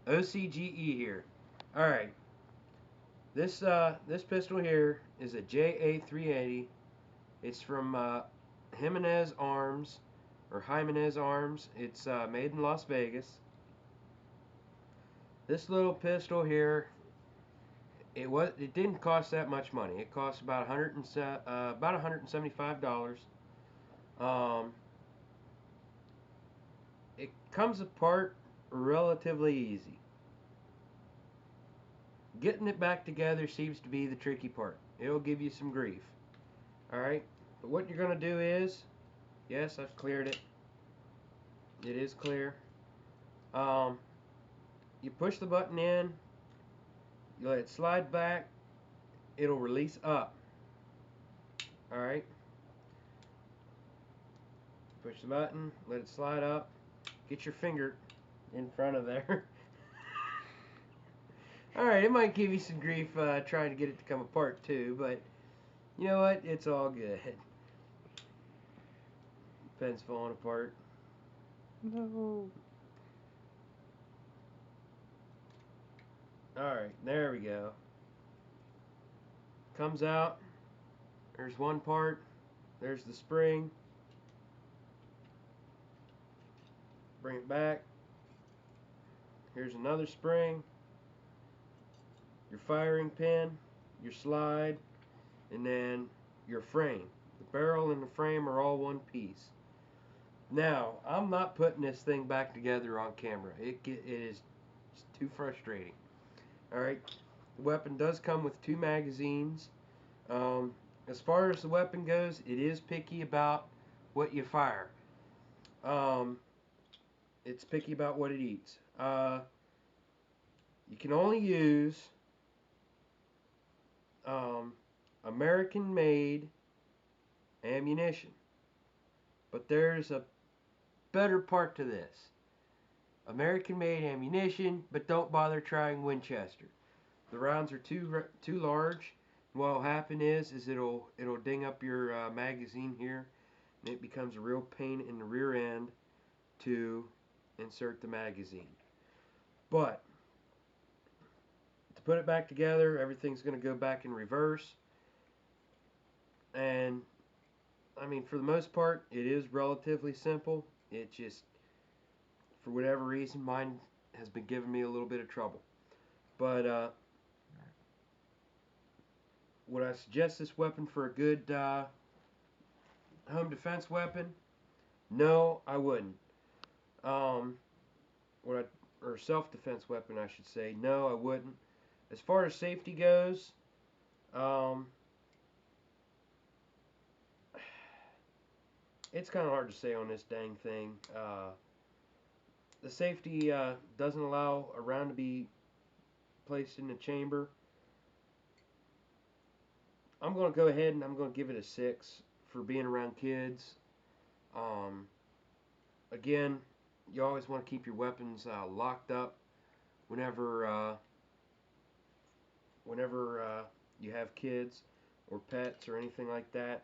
OCGE here. All right, this pistol here is a JA380. It's from Jimenez Arms or Jimenez Arms. It's made in Las Vegas. This little pistol here, it didn't cost that much money. It cost about about $175. Um, it comes apart relatively easy. Getting it back together seems to be the tricky part. It'll give you some grief. All right, but what you're gonna do is, yes, I've cleared it. It is clear. Um, you push the button in. You let it slide back. It'll release up. All right. Push the button. Let it slide up. Get your finger in front of there. All right. It might give you some grief trying to get it to come apart too, but you know what? It's all good. Pen's falling apart. No. All right. There we go. Comes out. There's one part. There's the spring. Bring it back. Here's another spring. Your firing pin. Your slide. And then your frame. The barrel and the frame are all one piece. Now, I'm not putting this thing back together on camera. It is too frustrating. All right, the weapon does come with two magazines. Um, as far as the weapon goes, it is picky about what you fire. Um, it's picky about what it eats. You can only use um, American-made ammunition, but there's a better part to this. American-made ammunition, but don't bother trying Winchester. The rounds are too large. What'll happen is it'll ding up your magazine here, and it becomes a real pain in the rear end to insert the magazine. But to put it back together, everything's going to go back in reverse, and I mean for the most part, it is relatively simple. It just for whatever reason, mine has been giving me a little bit of trouble. But would I suggest this weapon for a good home defense weapon? No, I wouldn't. Um, what I, or self-defense weapon, I should say. No, I wouldn't. As far as safety goes, um, it's kind of hard to say on this dang thing. The safety doesn't allow a round to be placed in the chamber. I'm going to go ahead and I'm going to give it a 6 for being around kids. Um, again, you always want to keep your weapons locked up whenever you have kids or pets or anything like that.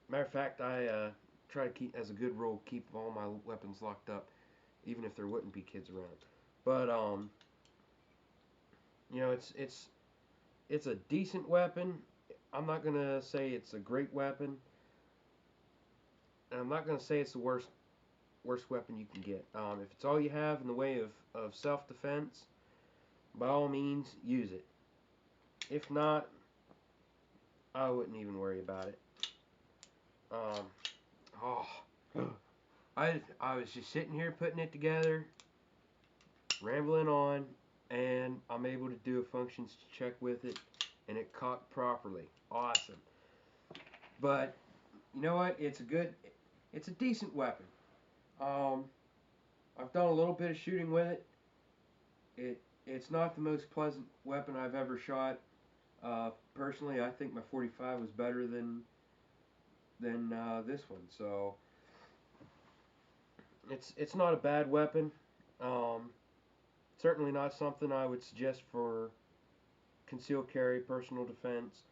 Matter of fact, I try to keep, as a good rule, keep all my weapons locked up, even if there wouldn't be kids around. But you know, it's a decent weapon. I'm not gonna say it's a great weapon, and I'm not gonna say it's the worst weapon you can get. If it's all you have in the way of self-defense, by all means, use it. If not, I wouldn't even worry about it. Um, oh, I was just sitting here putting it together, rambling on, and I'm able to do a functions check with it, and it cocked properly. Awesome. But you know what? It's a decent weapon. Um, I've done a little bit of shooting with it. It's not the most pleasant weapon I've ever shot. Personally, I think my 45 was better than this one. So it's not a bad weapon. Um, Certainly not something I would suggest for concealed carry, personal defense.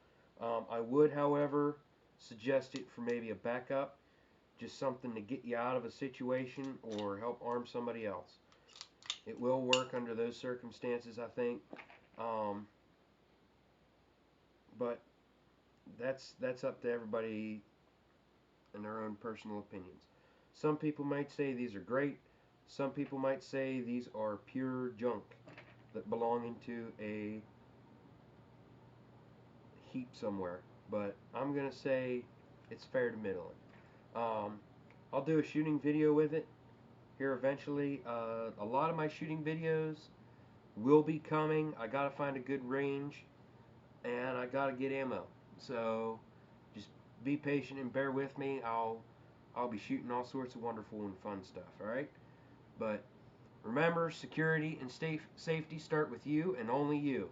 I would, however, suggest it for maybe a backup, just something to get you out of a situation or help arm somebody else. It will work under those circumstances, I think. Um, but that's up to everybody and their own personal opinions. Some people might say these are great. Some people might say these are pure junk that belong into a heap somewhere. But I'm gonna say it's fair to middle it. I'll do a shooting video with it here eventually. A lot of my shooting videos will be coming. I gotta find a good range and I gotta get ammo. So just be patient and bear with me. I'll be shooting all sorts of wonderful and fun stuff. All right, but remember, security and safety start with you and only you.